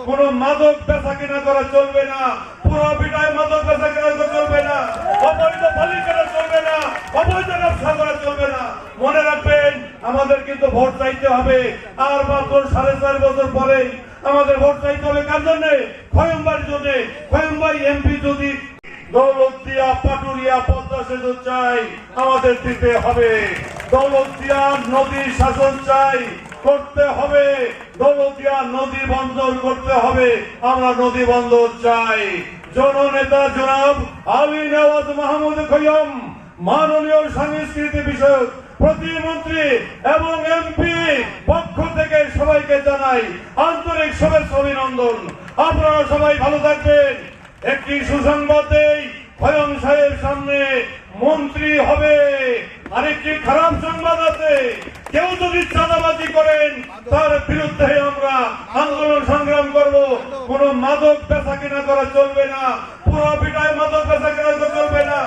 কোন মাদক বেচা কিনা করা চলবে না, পুরো পিঠায় মাদক বেচা কিনা করা চলবে না, অবৈধ বালি কেনা চলবে না, অবৈধ ব্যবসা করা চলবে না। মনে রাখবেন, আমাদের কিন্তু ভোট চাইতে হবে। আর মাত্র 4.5 বছর পরে আমাদের ভোট চাইতে হবে কার জন্য? খয়মবাড়ির জন্য। খয়মবাড়ি এমপি যদি দৌলতদিয়া পাটুরিয়া পদ্মা সেতু চাই, আমাদের দিতে হবে। দৌলতদিয়া নদীর শাসন চাই, করতে হবে। দৌলতদিয়া নদী বন্দর করতে হবে, আমরা নদী বন্দর চাই। জননেতা জনাব আলী নওয়াজ মাহমুদ খৈয়ম, মাননীয় সংস্কৃতি বিষয়ক প্রতিমন্ত্রী এবং এমপি পক্ষ থেকে সবাইকে জানাই আন্তরিক শুভেচ্ছা অভিনন্দন। আপনারা সবাই ভালো থাকবেন। একটি সুসংবাদ দেই, খৈয়ম সাহেব সামনে মন্ত্রী হবে। আরেকটি খারাপ সংবাদ আছে, কেউ যদি চাঁদাবাজি করেন তার বিরুদ্ধে আমরা আন্দোলন সংগ্রাম করব। কোন মাদক বেচা কিনা করা চলবে না, পুরো পিঠায় মাদক বেচা কিনা করা চলবে না,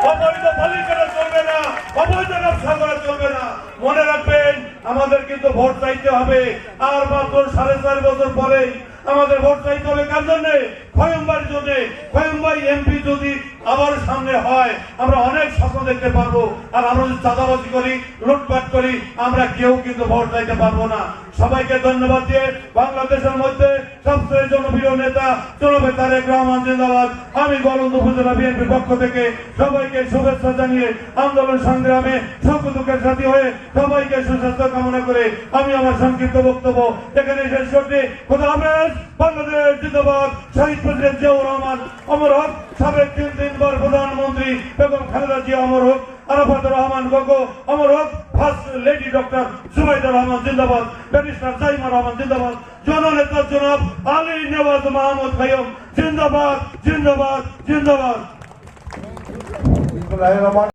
অবৈধ বালি কেনা চলবে না, অবৈধ ব্যবসা করা চলবে না। মনে রাখবেন, আমাদের কিন্তু ভোট চাইতে হবে। আর মাত্র 4.5 বছর পরে আমাদের ভোট চাইতে হবে কার জন্য? খয়মবাড়ির জন্য। খয়মবাড়ি এমপি যদি আবার সামনে হয়, আমরা অনেক স্বপ্ন দেখতে পারবো। আর আমরা যদি চাঁদাবাজি করি, লুটপাট করি, আমরা কেউ কিন্তু ভোট চাইতে পারবো না। সবাইকে ধন্যবাদ দিয়ে বাংলাদেশের মধ্যে সবচেয়ে জনপ্রিয় নেতা জনাব তারেক রহমান জিন্দাবাদ। আমি গোয়ালন্দ উপজেলা বিএনপির পক্ষ থেকে সবাইকে শুভেচ্ছা জানিয়ে আন্দোলন সংগ্রামে সুখ দুঃখের সাথী হয়ে সবাইকে সুস্বাস্থ্য কামনা করে আমি আমার সংক্ষিপ্ত বক্তব্য এখানে শেষ করছি। খোদা হাফেজ। বাংলাদেশ জিন্দাবাদ। শহীদ প্রেসিডেন্ট জিয়াউর রহমান অমর হোক। সাবেক 3বার প্রধানমন্ত্রী বেগম খালেদা জিয়া অমর হোক। আরাফাত রহমান গগো অমর হোক। First lady doctor Zubaida Rahman জিন্দাবাদ। ব্যারিস্টার জাইমা রহমান জিন্দাবাদ। জননেতা জনাব আলী নওয়াজ মাহমুদ খৈয়ম জিন্দাবাদ, জিন্দাবাদ, জিন্দাবাদ।